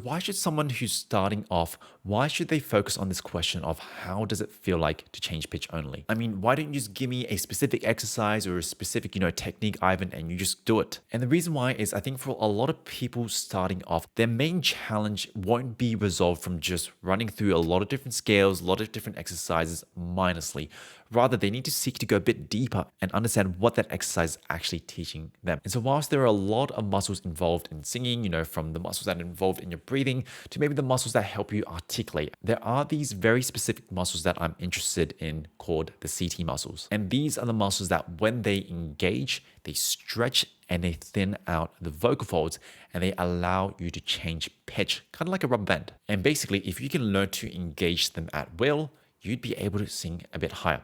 Why should someone who's starting off, why should they focus on this question of how does it feel like to change pitch only? I mean, why don't you just give me a specific exercise or a specific, technique, Ivan, and you just do it? And the reason why is I think for a lot of people starting off, their main challenge won't be resolved from just running through a lot of different scales, a lot of different exercises mindlessly. Rather, they need to seek to go a bit deeper and understand what that exercise is actually teaching them. And so, whilst there are a lot of muscles involved in singing, from the muscles that are involved in your breathing to maybe the muscles that help you articulate, there are these very specific muscles that I'm interested in called the CT muscles. And these are the muscles that when they engage, they stretch and they thin out the vocal folds and they allow you to change pitch, kind of like a rubber band. And basically, if you can learn to engage them at will, you'd be able to sing a bit higher.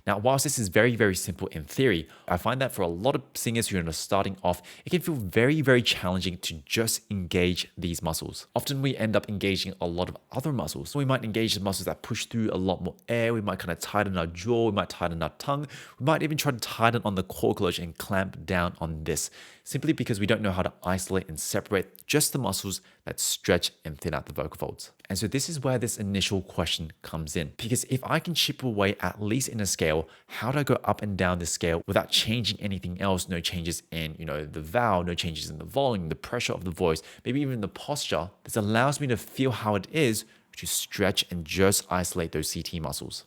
Now, whilst this is very, very simple in theory, I find that for a lot of singers who are starting off, it can feel very, very challenging to just engage these muscles. Often we end up engaging a lot of other muscles. We might engage the muscles that push through a lot more air. We might kind of tighten our jaw. We might tighten our tongue. We might even try to tighten on the core closure and clamp down on this, simply because we don't know how to isolate and separate just the muscles that stretch and thin out the vocal folds. And so this is where this initial question comes in. Because if I can chip away at least in a scale, how do I go up and down the scale without changing anything else? No changes in, the vowel, no changes in the volume, the pressure of the voice, maybe even the posture. This allows me to feel how it is to stretch and just isolate those CT muscles.